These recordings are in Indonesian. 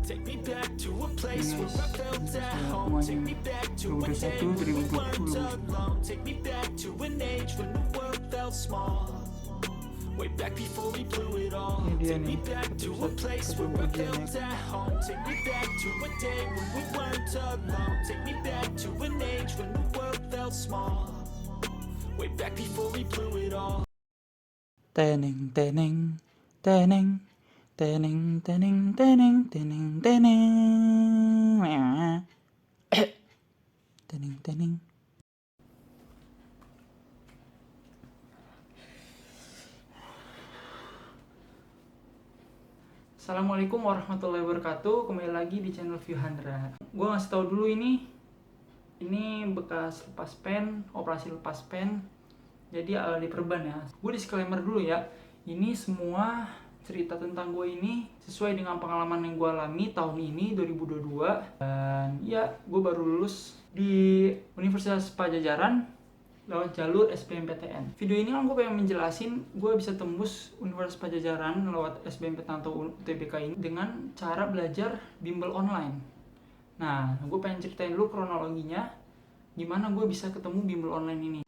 Take me back to a place where I felt at home. Take me back to a day when we weren't alone. Take me back to an age when the world felt small. Way back before we blew it all. Take me back to a place where I felt at home. Take me back to a day when we weren't alone. Take me back to an age when the world felt small. Way back before we blew it all. Teneng teneng teneng teneng teneng teneng teneng teneng teneng teneng. Assalamualaikum warahmatullahi wabarakatuh. Kembali lagi di channel View100. Gue ngasih tahu dulu ini bekas lepas pen, operasi lepas pen. Jadi diperban ya. Gue disclaimer dulu ya. Ini semua cerita tentang gue ini sesuai dengan pengalaman yang gue alami tahun ini 2022. Dan ya, gue baru lulus di Universitas Pajajaran lewat jalur SBMPTN. Video ini kan gue pengen menjelasin gue bisa tembus Universitas Pajajaran lewat SBMPTN atau UTBK ini dengan cara belajar bimbel online. Nah, gue pengen ceritain dulu kronologinya gimana gue bisa ketemu bimbel online ini.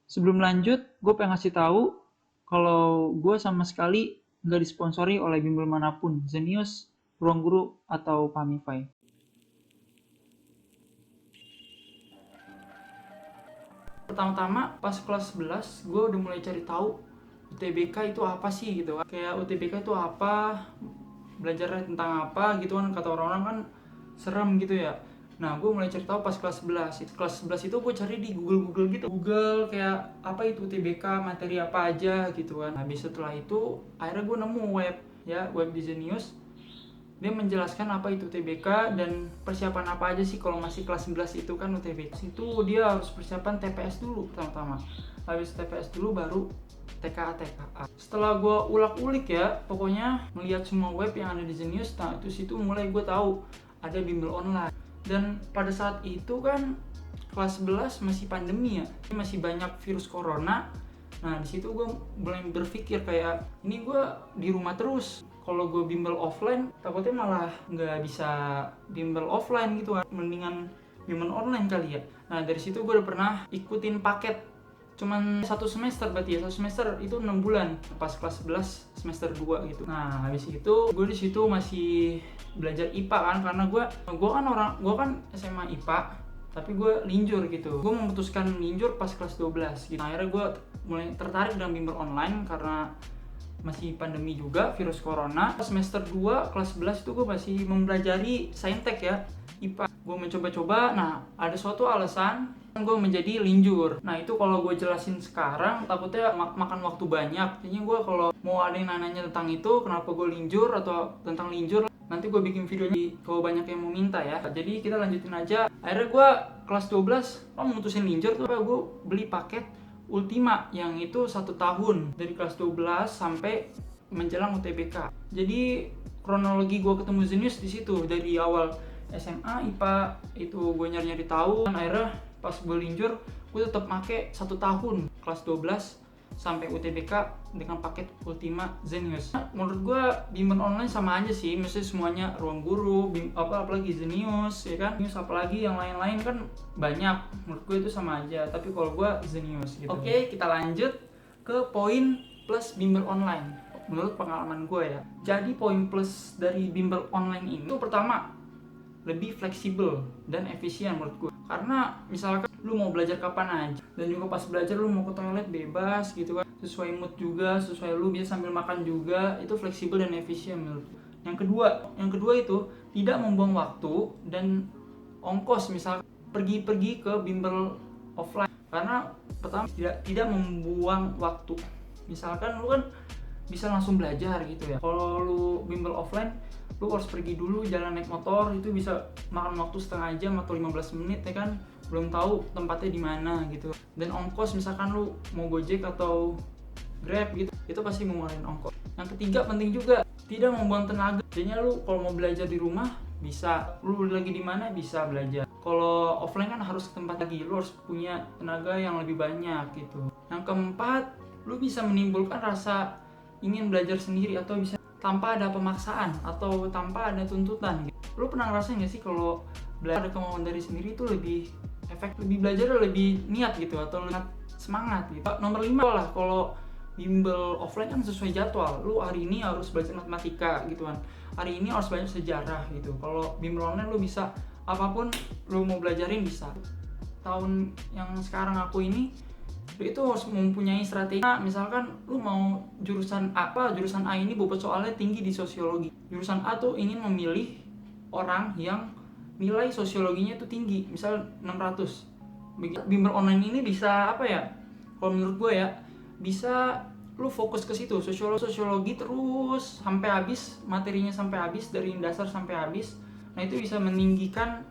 Sebelum lanjut, gue pengen ngasih tahu kalau gue sama sekali nggak disponsori oleh bimbel manapun, Zenius, Ruang Guru, atau Pamify. Pertama-tama pas kelas 11 gue udah mulai cari tahu UTBK itu apa sih gitu kan. Kayak UTBK itu apa, belajarnya tentang apa gitu kan, kata orang-orang kan serem gitu ya. Nah, gue mulai cari tahu pas kelas 11. Kelas 11 itu gue cari di Google gitu. Google kayak apa itu UTBK, materi apa aja gitu kan. Habis setelah itu akhirnya gue nemu web di Zenius. Dia menjelaskan apa itu UTBK dan persiapan apa aja sih kalau masih kelas 11 itu kan UTBK. Itu dia harus persiapan TPS dulu pertama-tama. Habis TPS dulu baru TKA. Setelah gue ulak-ulik ya, pokoknya melihat semua web yang ada di Zenius, nah itu situ mulai gue tahu ada bimbel online. Dan pada saat itu kan kelas 11 masih pandemi ya, masih banyak virus corona. Nah di situ gue mulai berpikir kayak ini gue di rumah terus. Kalau gue bimbel offline, takutnya malah nggak bisa bimbel offline gitu kan. Mendingan bimbel online kali ya. Nah dari situ gue udah pernah ikutin paket. Cuman 1 semester berarti ya, 1 semester itu 6 bulan. Pas kelas 11 semester 2 gitu. Nah habis itu gue di situ masih belajar IPA kan, karena gue kan SMA IPA, tapi gue linjur gitu. Gue memutuskan linjur pas kelas 12 gitu. Nah, akhirnya gue mulai tertarik dengan bimbel online karena masih pandemi juga, virus corona. Semester 2 kelas 11 itu gue masih mempelajari saintek ya, IPA. Gue mencoba-coba, nah ada suatu alasan gue menjadi linjur. Nah itu kalau gue jelasin sekarang takutnya makan waktu banyak. Jadinya gue kalau mau ada yang nanya tentang itu, kenapa gue linjur atau tentang linjur, nanti gue bikin videonya kalau banyak yang mau minta ya. Jadi kita lanjutin aja. Akhirnya gue kelas 12 memutusin linjur tuh, gue beli paket Ultima yang itu 1 tahun dari kelas 12 sampai menjelang UTBK. Jadi kronologi gue ketemu Zenius di situ dari awal SMA IPA itu gue nyari tahu. Dan akhirnya pas gue linjur gue tetap make 1 tahun kelas 12 sampai UTBK dengan paket Ultima Zenius. Menurut gue bimbel online sama aja sih, mesti semuanya Ruang Guru, apalagi Zenius ya kan. Zenius apalagi yang lain-lain kan banyak. Menurut gue itu sama aja, tapi kalau gue Zenius gitu. Oke, kita lanjut ke poin plus bimbel online. Menurut pengalaman gue ya. Jadi poin plus dari bimbel online ini itu pertama, lebih fleksibel dan efisien menurut gue. Karena misalkan lu mau belajar kapan aja, dan juga pas belajar lu mau ke toilet bebas gitu kan, sesuai mood juga, sesuai lu bisa sambil makan juga, itu fleksibel dan efisien menurut gue. Yang kedua itu tidak membuang waktu dan ongkos, misalkan pergi ke bimbel offline. Karena pertama tidak membuang waktu. Misalkan lu kan bisa langsung belajar gitu ya. Kalau lu bimbel offline, lu harus pergi dulu jalan naik motor, itu bisa makan waktu setengah jam atau 15 menit ya kan, belum tahu tempatnya di mana gitu. Dan ongkos misalkan lu mau Gojek atau Grab gitu, itu pasti mengeluarkan ongkos. Yang ketiga penting juga, tidak membuang tenaga. Jadinya lu kalau mau belajar di rumah bisa, lu lagi di mana bisa belajar. Kalau offline kan harus ke tempat lagi, lu harus punya tenaga yang lebih banyak gitu. Yang keempat, lu bisa menimbulkan rasa ingin belajar sendiri atau bisa tanpa ada pemaksaan atau tanpa ada tuntutan gitu. Lu pernah ngerasain gak sih kalau belajar kemauan dari sendiri itu lebih lebih belajar lebih niat gitu atau lebih semangat gitu. Nomor 5 lah, kalau bimbel offline kan sesuai jadwal. Lu hari ini harus belajar matematika gitu kan, hari ini harus belajar sejarah gitu. Kalau bimbel online lu bisa apapun lu mau belajarin bisa. Tahun yang sekarang aku ini itu harus mempunyai strategi. Misalkan lu mau jurusan jurusan A ini bobot soalnya tinggi di sosiologi. Jurusan A tuh ingin memilih orang yang nilai sosiologinya itu tinggi, misal 600. Bimbel online ini bisa kalau menurut gue ya, bisa lu fokus ke situ, sosiologi terus sampai habis, materinya sampai habis, dari dasar sampai habis. Nah itu bisa meninggikan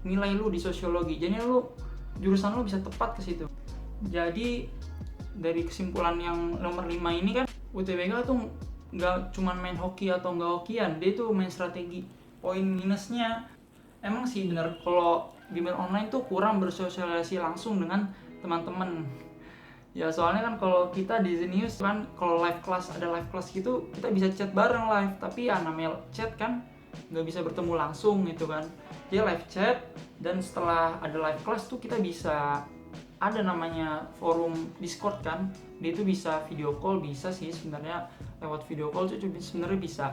nilai lu di sosiologi, jadi jurusan lu bisa tepat ke situ. Jadi dari kesimpulan yang nomor 5 ini kan, UTBK tuh nggak cuma main hoki atau nggak hokian, dia tuh main strategi. Poin minusnya emang sih benar, kalau bimbel online tuh kurang bersosialisasi langsung dengan teman-teman. Ya soalnya kan kalau kita di Zenius kan, kalau live class, ada live class gitu, kita bisa chat bareng live. Tapi ya namanya chat kan nggak bisa bertemu langsung gitu kan. Dia live chat, dan setelah ada live class tuh kita bisa ada namanya forum Discord kan. Dia itu bisa video call, bisa sih sebenarnya lewat video call itu sebenarnya bisa.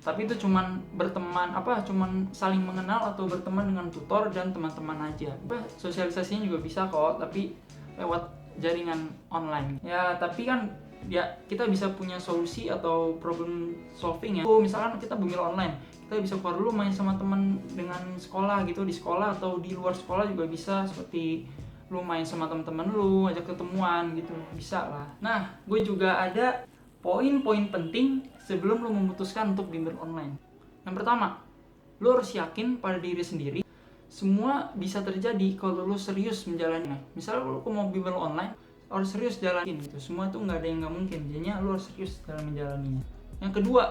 Tapi itu cuman berteman, cuman saling mengenal atau berteman dengan tutor dan teman-teman aja. Sosialisasinya juga bisa kok, tapi lewat jaringan online. Ya tapi kan ya kita bisa punya solusi atau problem solving ya. Misalkan kita bimbel online, kita bisa keluar dulu main sama teman dengan sekolah gitu, di sekolah atau di luar sekolah juga bisa, seperti lu main sama teman-teman lu, ajak ketemuan gitu, bisa lah. Nah, gue juga ada poin-poin penting sebelum lu memutuskan untuk bimbel online. Yang pertama, lu harus yakin pada diri sendiri. Semua bisa terjadi kalau lu serius menjalani. Misalnya lu mau bimbel online, harus serius jalanin gitu. Semua tuh nggak ada yang nggak mungkin. Jadinya lu harus serius dalam menjalaninya. Yang kedua,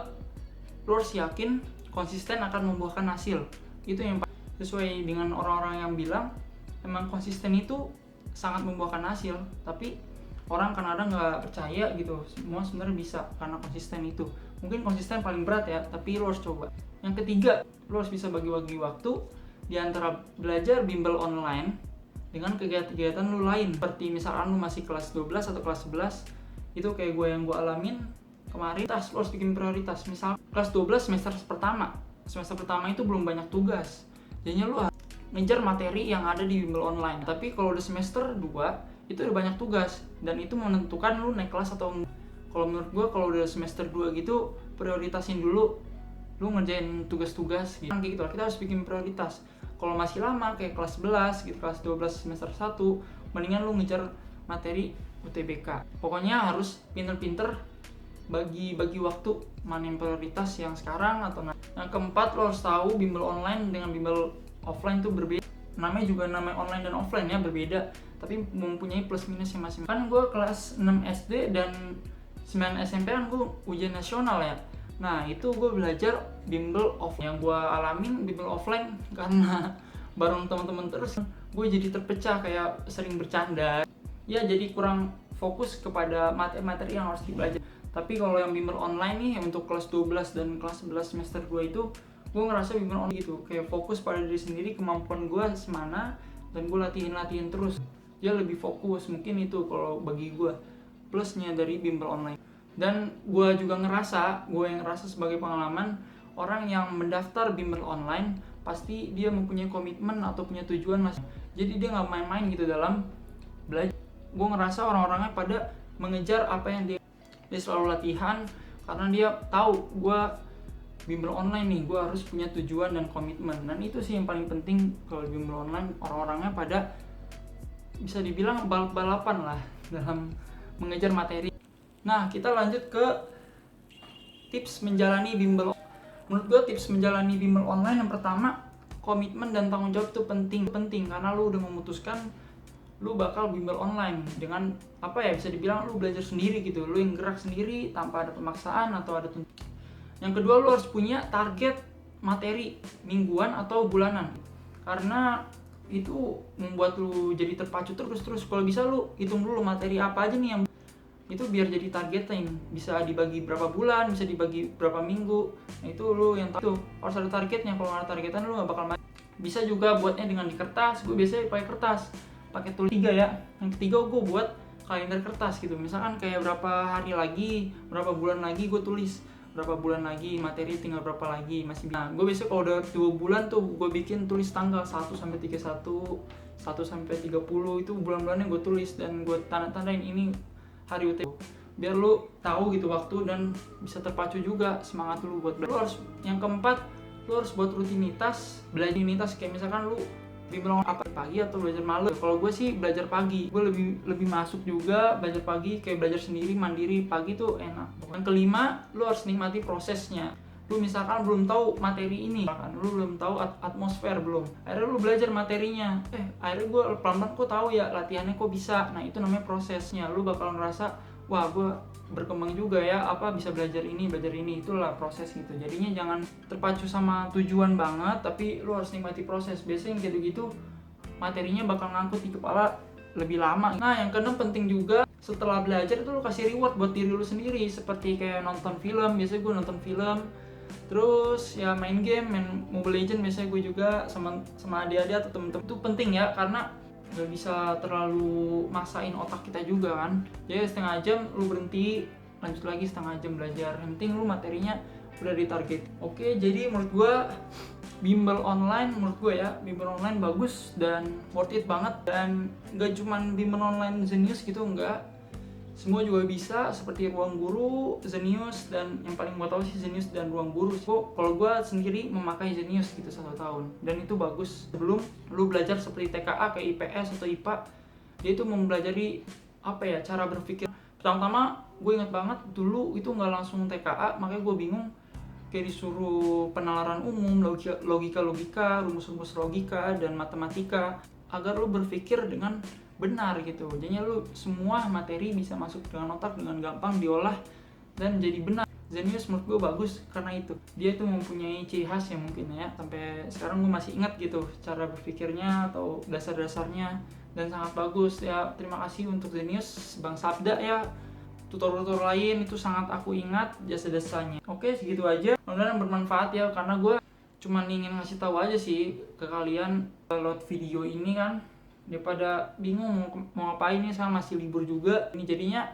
lu harus yakin konsisten akan membuahkan hasil. Itu yang sesuai dengan orang-orang yang bilang, emang konsisten itu sangat membuahkan hasil. Tapi orang kadang-kadang nggak percaya gitu. Semua sebenarnya bisa karena konsisten itu. Mungkin konsisten paling berat ya, tapi lo harus coba. Yang ketiga, lo harus bisa bagi-bagi waktu di antara belajar bimbel online dengan kegiatan-kegiatan lo lain. Seperti misalkan lo masih kelas 12 atau kelas 11, itu kayak yang gue alamin kemarin. Lo harus bikin prioritas. Misal kelas 12 semester pertama itu belum banyak tugas, jadinya lo harus ngejar materi yang ada di bimbel online. Tapi kalau udah semester 2 itu udah banyak tugas, dan itu menentukan lu naik kelas atau enggak. Kalau menurut gue, kalau udah semester 2 gitu, prioritasin dulu lu ngerjain tugas-tugas gitu. Kayak gitu lah, kita harus bikin prioritas. Kalau masih lama kayak kelas 11 gitu, kelas 12 semester 1, mendingan lu ngejar materi UTBK. Pokoknya harus pinter-pinter bagi waktu, mana yang prioritas yang sekarang atau nanti. Yang keempat, lo harus tahu bimbel online dengan bimbel offline tuh berbeda. Namanya juga namanya online dan offline ya, berbeda, tapi mempunyai plus minusnya masing-masing. Kan gue kelas 6 SD dan 9 SMP kan gue ujian nasional ya. Nah itu gue belajar bimbel offline. Yang gue alamin bimbel offline karena bareng teman-teman terus, gue jadi terpecah, kayak sering bercanda ya, jadi kurang fokus kepada materi-materi yang harus dipelajari. Tapi kalau yang bimbel online nih, untuk kelas 12 dan kelas 11 semester 2 itu, gue ngerasa bimbel online gitu, kayak fokus pada diri sendiri, kemampuan gue semana, dan gue latihan terus. Dia lebih fokus, mungkin itu kalau bagi gue plusnya dari bimbel online. Dan gue juga ngerasa sebagai pengalaman, orang yang mendaftar bimbel online pasti dia mempunyai komitmen atau punya tujuan masing. Jadi dia nggak main-main gitu dalam belajar. Gue ngerasa orang-orangnya pada mengejar apa yang dia selalu latihan, karena dia tahu gue bimbel online nih, gue harus punya tujuan dan komitmen. Dan itu sih yang paling penting kalau bimbel online, orang-orangnya pada bisa dibilang balap-balapan lah dalam mengejar materi. Nah, kita lanjut ke tips menjalani bimbel. Menurut gue tips menjalani bimbel online yang pertama, komitmen dan tanggung jawab itu penting karena lu udah memutuskan lu bakal bimbel online dengan bisa dibilang lu belajar sendiri gitu, lu yang gerak sendiri tanpa ada pemaksaan atau ada tuntutan. Yang kedua, lu harus punya target materi mingguan atau bulanan, karena itu membuat lu jadi terpacu terus. Kalau bisa lu hitung dulu materi apa aja nih yang itu biar jadi targeting, bisa dibagi berapa bulan, bisa dibagi berapa minggu. Nah itu lu yang tahu, harus ada targetnya. Kalau nggak ada targetan lu nggak bakal maju. Bisa juga buatnya dengan di kertas. Gue biasanya pakai kertas, pakai tulis. Tiga ya, yang ketiga gue buat kalender kertas gitu. Misalkan kayak berapa hari lagi, berapa bulan lagi gue tulis, berapa bulan lagi, materi tinggal berapa lagi, masih bisa. Nah, gue biasanya kalau udah 2 bulan tuh gue bikin tulis tanggal 1 sampai 31, 1 sampai 30 itu bulan-bulannya gue tulis dan gue tanda-tandain ini hari UTBK, biar lu tahu gitu waktu dan bisa terpacu juga semangat lu buat belajar. Lu harus yang keempat, lu harus buat rutinitas, belajar rutinitas kayak misalkan lu bimbel apa pagi atau belajar malam. Kalau gue sih belajar pagi, gue lebih masuk juga belajar pagi, kayak belajar sendiri mandiri pagi tuh enak. Yang kelima, lu harus nikmati prosesnya. Lu misalkan belum tahu materi ini, kan lu belum tahu atmosfer belum, akhirnya lu belajar materinya, akhirnya gue pelan-pelan kok tahu ya latihannya kok bisa. Nah itu namanya prosesnya. Lu bakal ngerasa wah gue berkembang juga ya, apa bisa belajar ini, itulah proses gitu. Jadinya jangan terpacu sama tujuan banget, tapi lu harus nikmati proses. Biasanya yang gitu-gitu materinya bakal ngangkut di kepala lebih lama. Nah yang keenam penting juga, setelah belajar itu lu kasih reward buat diri lu sendiri, seperti kayak nonton film. Biasanya gue nonton film, terus ya main game, main Mobile Legends biasanya gue juga sama adik-adik atau temen-temen. Itu penting ya, karena nggak bisa terlalu maksain otak kita juga kan. Jadi setengah jam lu berhenti, lanjut lagi setengah jam belajar. Yang penting lu materinya udah ditarget. Oke, jadi menurut gue bimbel online, bimbel online bagus dan worth it banget. Dan nggak cuman bimbel online Zenius gitu, enggak, semua juga bisa, seperti Ruang Guru, Zenius, dan yang paling gue tahu sih Zenius dan Ruang Guru. Kalau gue sendiri memakai Zenius gitu 1 tahun, dan itu bagus. Sebelum lu belajar seperti TKA kayak IPS atau IPA, dia itu mempelajari apa ya, cara berpikir. Pertama-tama gue inget banget dulu itu nggak langsung TKA, makanya gue bingung. Kayak disuruh penalaran umum, logika, rumus-rumus logika, dan matematika, agar lu berpikir dengan benar gitu. Jadinya lu semua materi bisa masuk dengan otak dengan gampang diolah dan jadi benar. Zenius menurut gue bagus karena itu. Dia tuh mempunyai ciri khas yang mungkin ya sampai sekarang gue masih ingat gitu cara berpikirnya atau dasar-dasarnya, dan sangat bagus ya. Terima kasih untuk Zenius, Bang Sabda ya. Tutor-tutor lain itu sangat aku ingat jasa-jasanya. Oke, segitu aja. Mudah-mudahan bermanfaat ya, karena gue cuman ingin ngasih tahu aja sih ke kalian lewat video ini kan, daripada bingung mau ngapain nih, sekarang masih libur juga. Ini jadinya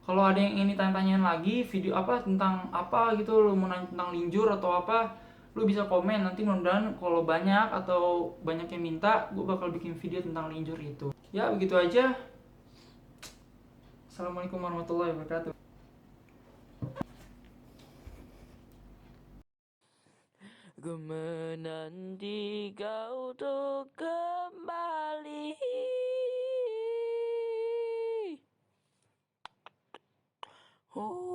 kalau ada yang ini tanya-tanyain lagi video apa tentang apa gitu, lu mau nanya tentang linjur atau apa, lu bisa komen. Nanti mudah-mudahan kalau banyak atau banyak yang minta, gue bakal bikin video tentang linjur itu. Ya begitu aja. Assalamualaikum warahmatullahi wabarakatuh. Ku menanti kau untuk kembali. Oh.